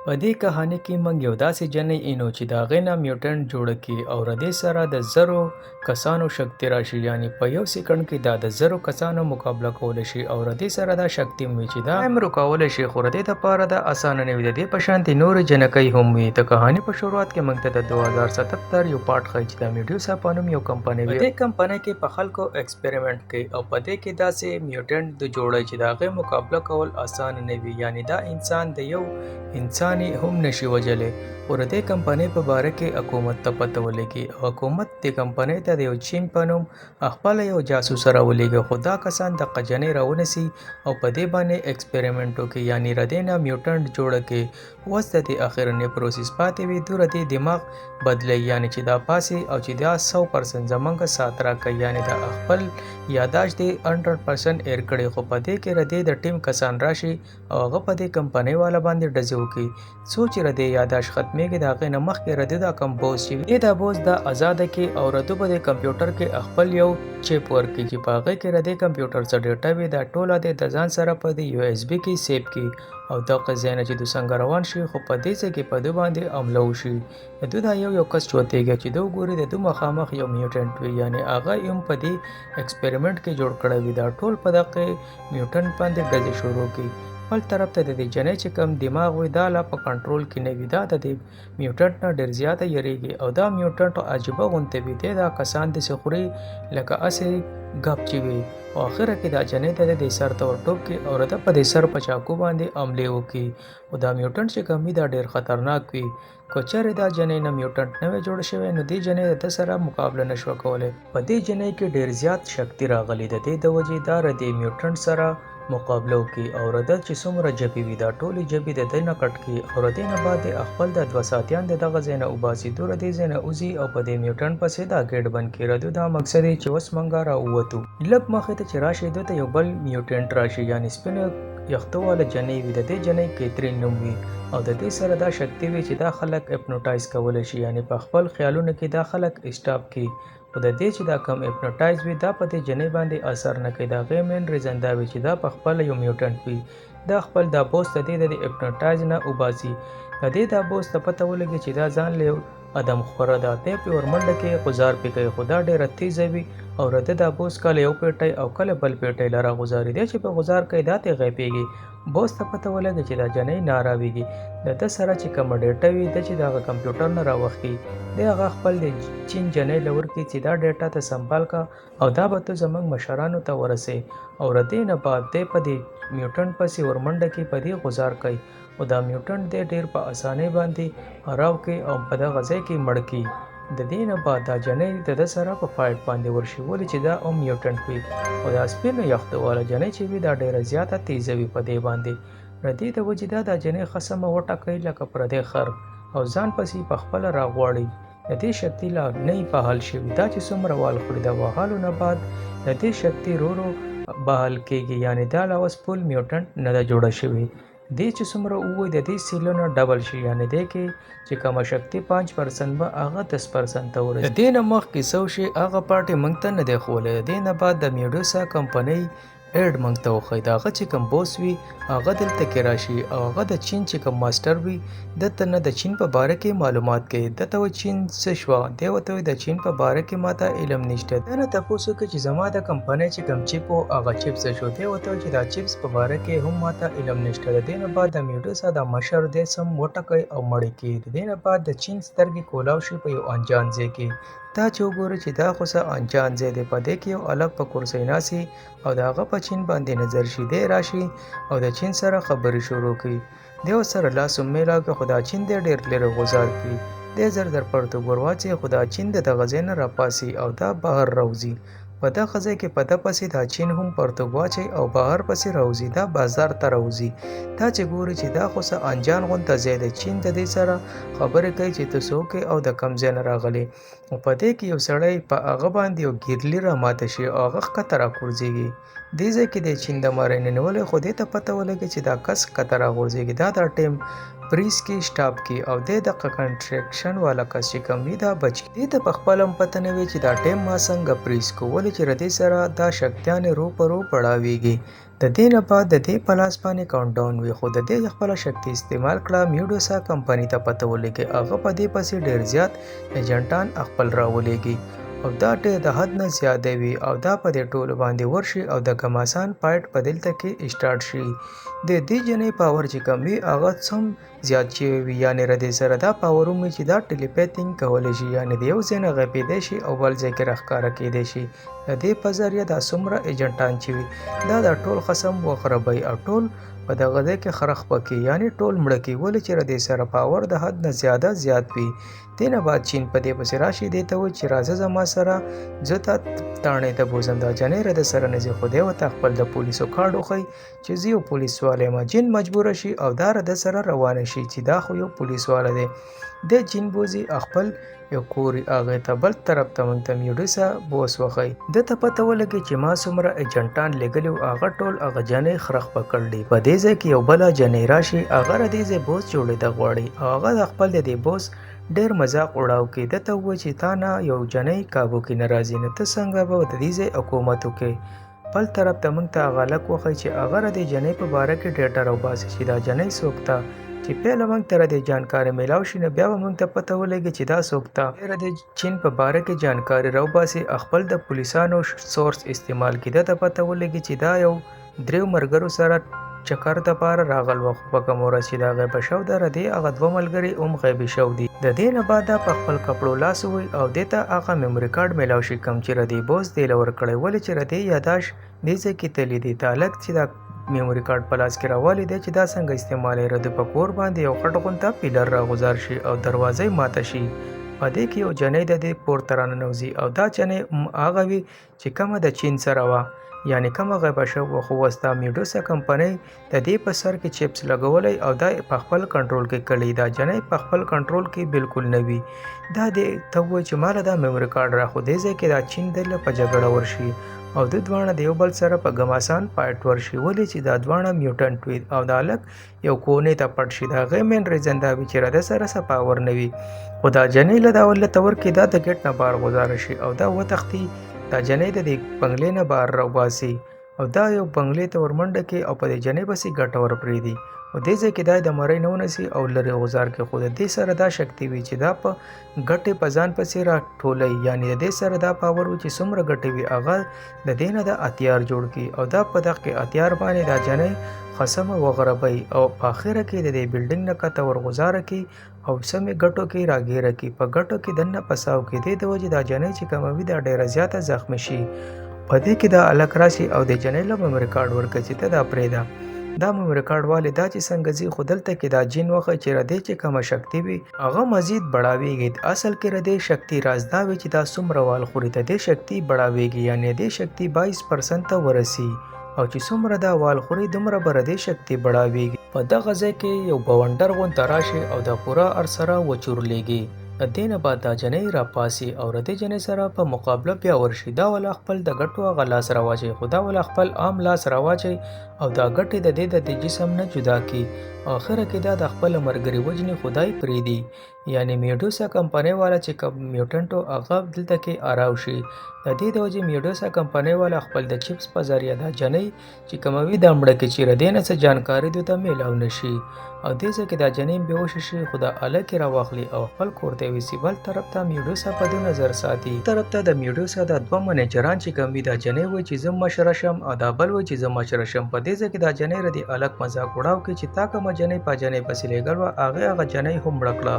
په دې کهاني کې موږ یو داسې جنۍ اینو چې د هغې نه میوټنټ جوړه کړي او د دې سره د زرو کسانو شکتي راشي، یعنې په یو سیکنډ کې دا د زرو کسانو مقابله کولی شي او د دې سره دا شکتي هم وي چې دا هم روکولی شي، خو د دې دپاره دا اسانه نه وي. د دې په شانتې نورې جنکۍ هم وي. د کهاني په شروعات کې موږ ته د 2077 یو پارټ ښایي چې د میډیوسا په نوم یو کمپنۍ وي. په دې کمپنۍ کې په خلکو ایکسپریمنټ کوي او په دې کې داسې میوټنټ جوړوي چې د هغې مقابله کول اسانه نه وي، یعنې دا انسان د یو انسان یې هم نشي وژلی. خو د دې کمپنۍ په باره کې حکومت ته پته ولګي او حکومت دې کمپنۍ ته د یو چین په نوم خپله یو جاسوس راولېږي، خو دا کسان دغه جنۍ راونیسي او په دې باندې ایکسپریمنټ وکړي، یعنې د دې نه میوټنټ جوړه کړي. اوس د دې اخرنی پروسس پاتې وي، دوی د دې دماغ بدلوي، یعنې چې دا پاسې او چې دا 100% زموږ سات راکوي، یعنې دا خپل یاداشت دې 100% ایر کړي. خو په دې کې د دې د ټیم کسان راشي او هغه په دې کمپنۍ والا باندې ډزې وکړي، څو چې د دې یاداشت ختمیږي د هغې نه مخکې د دې دا کوم بوز چې وي دا بوز دا ازاده کړي او د دوی په دې کمپیوټر کې خپل یو چپ ورکړي چې په هغې کې د دې کمپیوټر څه ډیټا وي دا ټوله د ځان سره په دې USB کې سیف کړي او دغه ځای نه چې دوی څنګه روان شي، خو په دې ځای کې په دوی باندې حمله وشي. د دوی دا یو کس چوتېږي چې دوی ګوري د دوی مخامخ یو میوټنټ وي، یعنې هغه هم په دې ایکسپریمنټ کې جوړ کړی وي. دا ټول په دغه میوټنټ باندې ډزې شروع کړي. بل طرف ته د دې جنۍ چې کوم دماغ وي دا لا په کنټرول کې نه وي، دا د دې میوټنټ نه ډېر زیاته یریږي او دا میوټنټ عجیبه غوندې وي. دی دا کسان داسې خوري لکه هسې ګپ چې وي او اخره کې دا جنۍ ته د دې سر ته ورټوپ کړي او د په دې سر په چاقو باندې حملې وکړي. خو دا میوټنټ چې کوم وي دا ډېر خطرناک وي. که چېرې دا جنۍ نه میوټنټ نه وی جوړ شوی نو دې جنۍ د ده سره مقابله نشوه کولی. په دې جنۍ کې ډېر زیات شکتي راغلی، د دې د وجې دا د دې میوټنټ سره مقابله وکړي او د ده چې څومره جبې وي دا ټولې جبې د ده نه کټ کړي او د دې نه بعد د خپل د 2 ساتیان د دغه ځای نه وباسي. دوی د دې ځای نه وځي او په دې میوټنټ پسې دا ګیټ بند کړي. د دوی دا مقصد دی چې اوس موږ راووتو. لږ مخې ته چې راشي دوی ته یو بل میوټنټ راشي، یعنې سپینه یختو والا جنۍ وي. د دې جنۍ کیترین نوم وي او د دې سره دا شکتي وي چې دا خلک هپنوټایز کولی شي، یعنې په خپل خیالونو کې دا خلک اسټاپ کړي. خو د دې چې دا کم هپنوټایز وي دا په دې جنۍ باندې اثر نه کوي. د هغې مین ریزن دا وي چې دا په خپله یو میوټنټ وي. دا خپل دا بوس د دې د هپنوټایز نه وباسي. د دې دا بوس ته پته ولګي چې دا ځان له ادم خوره ده، دی پې ورمنډه کې غزار پې کوي، خو دا ډېره تیزه وي او د ده دا بوس کله یو پیټی او کله بل پیټی له راغوځاري. دی چې په غزار کوي دا ترې غیبېږي. بوس ته پته ولګي چې دا جنۍ نه راویږي. د ده سره چې کومه ډیټا وي د چې د هغه کمپیوټر نه راوخي، دی هغه خپل د چین جنۍ له ورکړي چې دا ډیټا ته سنبال کا او دا به ته زموږ مشرانو ته ورسې. او د دې نه بعد دی په دې میوټنټ پسې ورمنډه کې په دې غزار کوي او دا میوټنټ دی ډېر په اسانۍ باندې راوکړي او په دغه ځای کې مړ کړي. د دې نه بعد دا جنۍ د ده سره په فایټ باندې ورشي، ولې چې دا هم میوټنټ وي او دا سپینو یختو والا جنۍ چې وي دا ډېره زیاته تیزه وي په دې باندې. د دې د وجې دا جنۍ ښه سمه وټاکئ لکه پردی خر او ځان پسې په خپله راغواړي. د دې شکتي لا نه یې بحال شوي. دا چې څومره وال خوري د وهلو نه بعد د دې شکتي ورو بحال کېږي، یعنې دا لا اوس فول میوټنټ نه ده جوړه شوې. دې چې څومره ووایي د دې سیلونه ډبل شي، یعنې دې کې چې کومه شکتي 5% به هغه 10% ته ورسي. د دې نه مخکې څه وشي هغه پارټ یې موږ ته نه دی ښوولی. د دې نه بعد د میډوسا کمپنۍ ایډ موږ ته وښیي. د هغه چې کوم بوس وي هغه دلته کې راشي او هغه د چین چې کوم ماسټر وي دته نه د چین په باره کې معلومات کوي. دته وایي چین څه شوه، دی ورته وایي د چین په باره کې ماته علم نشته. دا نه تپوس وکړي چې زما د کمپنۍ چې کوم چیپ و هغه چیپ څه شو، دی ورته وایي چې دا چیپس په باره کې هم ماته علم نشته. د دې نه بعد د میډوسا د مشر دی سم وټکئ او مړ یې کړي. د دې نه بعد د چین سترګې کولاو شي په یو انجان ځای کې. دا چې وګورئ چې دا خو څه انجان ځای دی، په دې کې یو هلک په کرسۍ ناست او د هغه په چین باندې نظر شي. دی راشي او د چین سره خبرې شروع کړي. دی ورسره لاس هم میلاو کړي خو دا چین دی ډېر لرې غوځار کړي. دی زر پرتوګ ور واچوي خو دا چین د دغه ځای نه راپاسي او دا بهر راوځي. په دغه ځای کې په ده پسې دا چین هم پرتوګ واچوي او بهر پسې راوځي، دا بازار ته راوځي. دا چې ګوري چې دا خو څه انجان غونته ځای دی. چین د دې سره خبرې کوي چې ته څوک یې او د کوم ځای نه راغلی. په دې کې یو سړی په هغه باندې یو ګیرلي راماته شي او هغه ښکته راغورځېږي. دې ځای کې د چین د مارۍ نه نیولی خو دې ته پته ولګي چې دا کس ښکته راغورځېږي. دا ټیم پریس کې سټاپ کې او د کنټریکشن والا کس چې کوم وي دا بچ دې ته په خپل هم پته نه وي چې دا ټیم ما څنګه پریس کولی چې ردې سره دا شکتیانې رو په رو پړاویږي. د دې نه بعد د دې په لاس باندې کاونټ ډاون وي خو د دې خپله شکتي استعمال کړه. میډوسا کمپنۍ ته پته ولګي هغه په دې پسې ډېر زیات ایجنټان خپل راولېږي او دا ډېر د حد نه زیاده وي او دا په دې ټولو باندې ورشي او د ګماسان فایټ په دلته کې سټارټ شي. د دې جنۍ پاور چې کوم وي هغه څوم زیات شوی وي یعنې ردې سره دا پاور ومومي چې دا ټیلیپیتینګ کولی شي یعنې د یو ځای نه غپېدی شي او بل ځای کې راښکاره کیدی شي. د دې په ذریعه دا څومره ایجنټان چې وي دا ټول قسم وخربوي او ټول په دغه ځای کې خرخ پکې یعنې ټول مړه کړي ولې چې ردې سره پاور د حد نه زیات وي. دې نه بعد چین په دې پسې راشي دې ته وایي چې راځه زما سره زه تا تاڼې ته بوځم. دا جنۍ رده سره نه ځي خو دی ورته خپل د پولیسو کارډ وښیي چې زه یو پولیس والا یم. جین مجبوره شي او دا رده سره روانه شي چې دا خو یو پولیس والا دی. د جین بوځي خپل یو کور هغې ته بل طرف ته موږ ته میډوسا بوس وښیي. ده ته پته ولګي چې ما څومره ایجنټان لېږلي وو هغه ټول هغه جنۍ خرخ پکړ دي. په دې ځای کې یو بله جنۍ راشي هغه د دې ځای بوس جوړېده غواړي او هغه د خپل د دې بوس ډېر مذاق اړاو کې. ده ته ووایي چې تا نه یو جنۍ کابو کې نه راځي نو ته څنګه به د دې ځای حکومت وکړې. بل طرف ته موږ ته هغه هلک وښیي چې هغه د دې جنۍ په باره کې ډېټا راوباسي چې دا جنۍ څوک ته چې پیله موږ ته د جانکاري میلاو شي نو بیا به موږ ته پته ولګي چې دا څوک ته. بیا د چین په باره کې جانکاري راوباسي خپل د پولیسانو سورس استعمال کړي. ده ته پته ولګي چې دا یو دریو ملګرو سره چکر دپاره راغل و خو په کوم ورځ چې دا غیبه شو ده ردې هغه دوه ملګري هم غیبې شو دي. د دې نه بعد دا په خپل کپړو لاس ووهي او دې ته هغه میموري کارډ میلاو شي کوم چې ردې بوس دې له ورکړی ولې چې ردې یاداشت دې ځای کې تللی دی. دا هلک چې دا میموري کارډ په لاس کې راوالي دی چې دا څنګه استعمالوي. رده په کور باندې یو غټ غونته پیلر راغوځار شي او دروازه یې ماته شي. په دې کې یو جنۍ د دې پورته راننوځي او دا جنۍ هغه وي چې کومه د چین سره وه یعنې کومه غیبه شوې خو اوس دا میډوسا کمپنۍ د دې په سر کې چپس لګولی او دا په خپل کنټرول کې کړی. دا جنۍ په خپل کنټرول کې بالکل نه وي. دا دې ته ووایي چې ماله دا میموري کارډ را خو دې ځای کې دا چین دله په جګړه ورشي او د دواړه د یو بل سره په ګماسان فایټ ورشي ولې چې دا دواړه میوټنټ وي او دا هلک یو کونې ته پټ شي. د هغې مین ریزن دا وي چې رده سره څه پاور نه وي خو دا جنۍ له دا ولته ورکړي دا د ګیټ نه بار غوځاره شي او دا وتښتي. دا جنۍ د دې بنګلې نه بار راوباسي او دا یو بنګلې ته ورمنډه کې او په دې جنۍ پسې ګټه ورپرېږدي او دې ځای کې دا د مرۍ نه ونیسي او لرې غوځار کې خو د دې سره دا شکتي وي چې دا په ګټې په ځان پسې راټولوي یعنې د دې سره دا پاور وي چې څومره ګټې وي هغه د دې نه د هتیار جوړ کړي او دا په دغه هتیار باندې دا جنۍ خصمه وغربوي او په اخره کې د دې بلډینګ نه کته ورغوځاره کړي او سمې ګټو کې راګیره کړي. په ګټو کې دننه پساو کې دې د وجې دا جنۍ چې کومه وي دا ډېره زیاته زخمي شي. په دې کې دا هلک راشي او د جنۍ له میموري کارډ ورکړي چې ته دا پرېږده. دا میموري کارډ والې دا چې څنګه ځي خو دلته کې دا جین وښیي چې ردې چې کومه شکتي وي هغه مزید بړاویږي. اصل کې ردې شکتي راز دا وي چې دا څومره وال خوري د دې شکتي بړاویږي یعنې دې شکتي 22% ته ورسي او چې څومره دا وال خوري دومره به ردې شکتي بړاویږي. په دغه ځای کې یو بونډر غونته راشي او دا پوره ارسره وچورلېږي. د دې نه بعد دا جنۍ راپاسي او ردې جنۍ سره په مقابله بیا ورشي. دا ولا خپل د ګټو هغه لاس راواچوي خو دا ولا خپل عام لاس راواچوي او دا ګټې د دې د جسم نه جدا کړي. آخره کې دا د خپل مرګري وجنې خدای پرېږدي یعنې میډوسا کمپنۍ والا چې کوم میوټنټو هغه دلته کې اراو شي. د دې د وجې میډوسا کمپنۍ والا خپل د چپس په ذریعه دا جنۍ چې کومه وي دا مړه کړي چې ردې نه څه جانکاري دوی ته میلاو نه شي او دې ځای کې دا جنۍ بېهوشه شي خو دا هلک یې راواخلي او خپل کور ته یوسي. بل طرف ته میډوسا په دې نظر ساتي. طرف ته د میډوسا دا دوه منیجران چې کوم وي دا جنۍ وایي چې زه مشره شم او دا بل وایي چې زه مشره شم. په دې ځای کې دا جنۍ ردې هلک مذاق وړاو کوي چې تا کومه جنۍ په جنۍ پسې لېږل وه هغه جنۍ هم مړه کړه.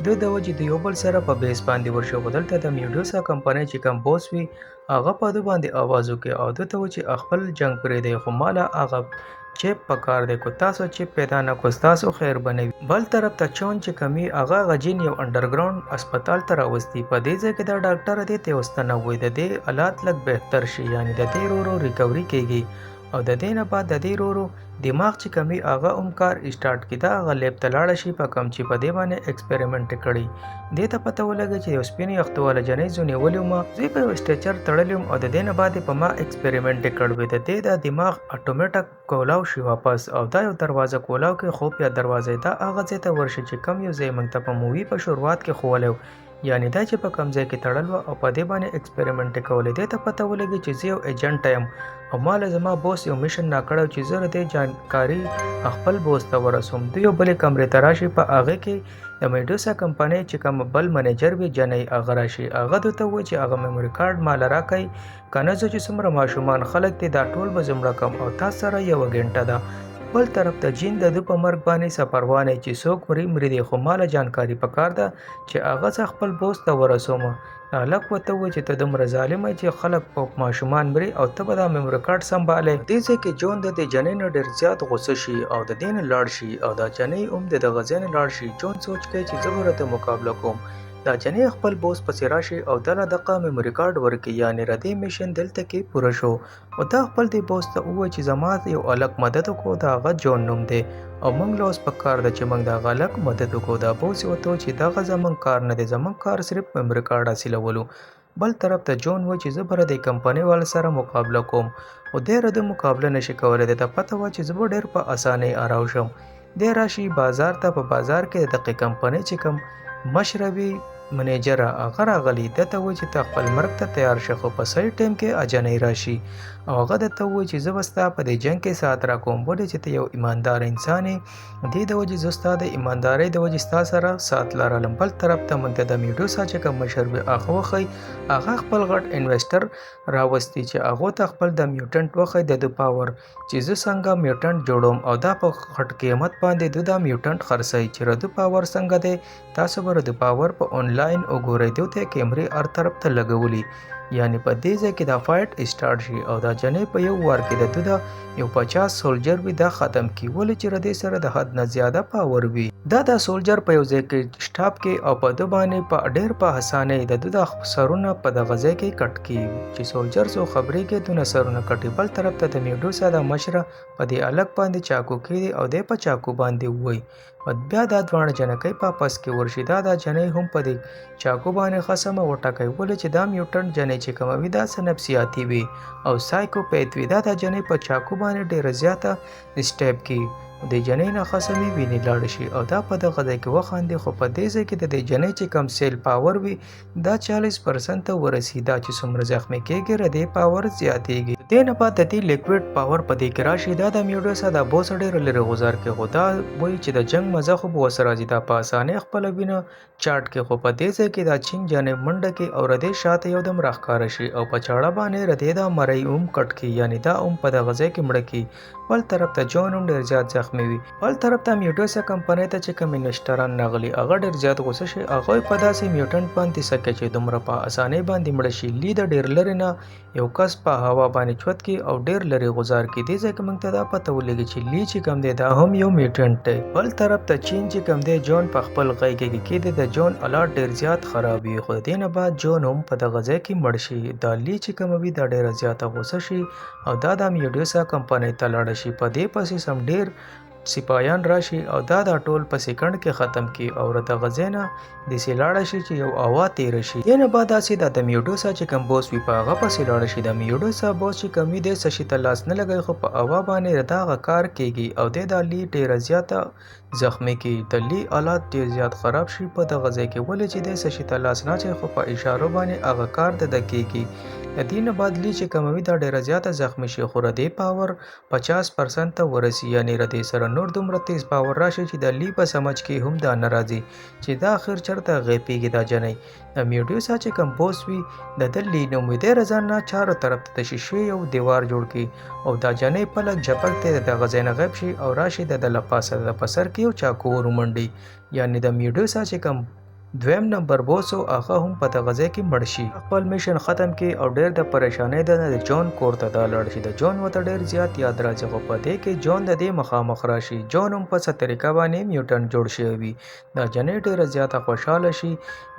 دوی د وجې د یو بل سره په بحث باندې ورشو خو دلته د میډوسا کمپنۍ چې کوم بوس وي هغه په دوی باندې آواز وکړي او دوی ته وایي چې خپل جنګ پرېږدئ خو ماله هغه چپ پکار دی کو تاسو چپ پیدا نه کو تاسو خیر بنوي. بل طرف ته چون چې کمی هغه غجین یو انډرګراوند هسپتال ته راوستي. په دې ځای کې دا ډاکټر دې ته وستنه وای د دې حالات لږ بهتر شي یعنی د دې ورو ریکوري کیږي او د دې نه بعد د دې ورو دماغ چې کمی هغه هم کار اسټارټ کی دا هغه لیب ته لاړه شي په کم چې په دې باندې ایکسپریمنټ کړي دې ته پته ولګي چې یو سپین یختواله جنۍ زو نیولې ما زه په سټیچر تړلم او د دې نه بعد په ما ایکسپریمنټ کړو د دې د دماغ اتوماتیک کولاو شي واپس او دا یو دروازه کولاو کې خوب یا دروازه دا هغه ځای ته ورشي چې کم یو ځای موږ ته په مووی په شروعات کې خولیو یعنی دا چې په کم ځای کې تړل او په دې باندې ایکسپریمنټ کولې دې ته پته ولګي چې زه یو ایجنټ یم او مال زما بوس یو میشن ناکړو چې زه دې جانکاری خپل بوس ته ورسوم دوی یو بل کمرې ته راشي په هغه کې د میډوسا کمپنۍ چې کوم بل منیجر وي جنۍ هغه راشي هغه ته وایي چې هغه میموري کارت مال راکړي کنه زه چې څومره ماشومان خلک دي دا ټول به زمړه کم او تاسو سره یو غنټه ده بل طرف ته جین د په مرګ باندې سپروانه چې څوک مری دی خو مال جانکاری پکار ده چې هغه خپل بوس ته ورسوم الک وته و چې ته دومره ظالم چې خلک په ماشومان مري او ته به دا میموري کارت سمباله دې ځکه جون د جنې نه ډیر زیات غوسه شي او د دین لاړ شي او دا جنې د غزن لاړ شي جون سوچ کوي چې زبرته مقابله کوم دا جنې خپل بوس پسې راشي او دله دغه میموري کارت ورکي یعنی ردی میشن دلته کې پوره شو او دا خپل دی بوس ته وایي چې زما یو الک مدد کو دا غ جون نوم دی او موږ له اوس په کار د چې موږ دا غلک مدد کو دا بوس وته چې دا غ زمون کار نه دی زمون کار صرف میموري کارت حاصلولو بل طرف ته جون و چې زبر د کمپنۍ وال سره مقابله کوم او ډېر د مقابله نشي کولای د پته و چې زبر ډېر په اسانۍ اراو شم د راشي بازار ته په بازار کې د کمپنۍ چې کم مشربي منیجر هغه راغلی د ته و چې ته خپل مرګ ته تیار شې خو په صحیح ټیم کې اجنې راشي او هغه د ته و چې زه بستا په دې جنگ کې سات را کوم ولې چې ته یو ایماندار انسان یې د وجې زستا د ایماندارۍ د وجې ستا سره سات لرم بل طرف ته مونږ د میډوسا چې کوم مشر به هغه وخی هغه خپل غټ انویسټر راوستي چې هغه ته خپل د میوټنټ وخی د پاور چې زه څنګه میوټنټ جوړوم او دا په غټ قیمت باندې د میوټنټ خرڅي چې د پاور څنګه دی تاسو بر د پاور په آنلاین وګورئ دوی کیمرې هر طرف ته لګولي یعنی په دې ځای کې دا فایټ اسټارټ شي او دا جنې په یو وار کې د یو 50 سولجر وي دا ختم کی ولې چې ردی سره د حد نه زیاته پاور وي دا سولجر په یو ځای کې سټاپ کې او په د باندې په ډېر په حسانه د سرونه په د غزې کې کټ کی چې سولجر سو خبرې کې د سرونه کټي بل طرف ته د میډوسا د مشره په دې الګ باندې چاکو کې او د په چاکو باندې وای بیا دا دوانه جنکې په پاس کې ورشي دا جنې هم په دې چاکو باندې خصمه وټکای ولې چې دا میوټنټ جنې چې کوم وي دا سنفسیاتی وي او سایکوپیت وي دا جنې په چاکو باندې ډېر زیاته سټیپ کې د جنې نه خصمي ویني لاړ شي او دا په دغه ځای کې وخاندي خو په دې ځای کې د جنې چې کم سیل پاور وي دا 40% ته ورسي دا چې څومره زخمي کېږي ردی پاور زیاتېږي دې نه بعد د دې لیکوډ پاور په دې کې راشي دا د میوډوسا د بوس ډېر لري غوزار کې خدا وایي چې د جنگ مزه خو به وسره راځي دا په اسانه خپل وینه چاټ کې خو په دې ځای کې دا چینګ جنې منډه کې او ردی شاته یو دم راخکار شي او په چاړه باندې ردی دا مړی کټ کې یعنی دا په دغه ځای کې مړ کې بل طرف ته جون هم ډېر زیات زخمی وي بل طرف ته میوډوسا کمپنۍ ته چې کوم انویسټران نغلي هغه ډېر زیات غوسه شي هغه په داسې میوټنټ باندې سکه چې دومره په اسانۍ باندې مړ شي لید ډېر لري نه یو کس په هوا باندې چوت کې او ډېر لري غزار کې دي ځکه موږ ته دا پته ولګي چې لی چې کم دی دا هم یو میوټنټ دی بل طرف ته چین چې کم دی جون په خپل غیږ کې د جون الارټ ډېر زیات خراب وي خو دینه بعد جون هم په دغه ځای کې مړ شي دا لی چې کم وي دا ډېر زیات غوسه شي او دا د میوډوسا کمپنۍ ته لاړ شي په دې پسې سم ډېر سپایان راشي او دا ټول په سکند کې ختم کی او د غزینا د سیلاړه شي چې یو اوا تیر شي ینه بعد اسې د میوډوسا چې کم بوس وی په هغه په سیلاړه شي د میوډوسا بوس چې کمی د سشي تلاس نه لګي خو په اوا باندې دا کار کیږي او د لی ډیر زیاته زخمی کی د لی آلات ډیر زیات خراب شي په د غزې کې ولې چې د سشي تلاس نه چې خو په اشاره باندې هغه کار د کیږي د دین بعد لی چې کموي دا ډیر زیاته زخمی شي خو ردی پاور 50% ته ورسی یعنی ردی سره نور دومره تیز پاور راشي چې د لی په سمج کې هم دا ناراضي چې دا اخر چرته غیپیږي دا جنې د میوډوسا چې کم بوس وي د دلی نو مې رضان نه چارو طرف ته شیشې یو دیوار جوړ کی او دا جنې په لګ جپک ته د غزین غیب شي او راشي د لپاسه د پسر کې یو چاکو ورمنډي یعنی د میوډوسا چې کم دویم نمبر بوسو هغه هم په تغذیه کې مړ شي خپل میشن ختم کی او ډېر د پریشانۍ د جون کور ته دا لړ شي د جون وته ډېر زیات یاد راځي خو په دې کې جون د دې مخامخ راشي جون هم په څه طریقه باندې میوټن جوړ شي وي دا جنې ډېر زیات خوشاله شي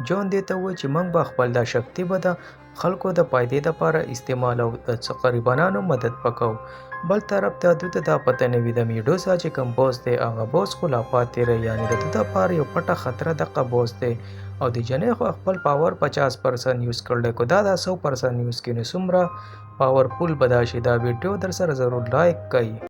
جون دې ته و چې موږ به خپل د شکتی به د خلکو د پایدې لپاره استعمال او د قریبانانو مدد وکړو بل طرف ته دوی ته دا پته نه وي د میډوسا چې کوم بوس دی هغه بوس خو لا پاتې رهي، یعنې د ده دپاره یو پټه خطره دغه بوس دی او د جنۍ خو خپل پاور 50% یوز کړی، که دا 100% یوز کړي نو څومره پاورفول به دا شي. دا ویډیو در سره ضرور لایک کړئ.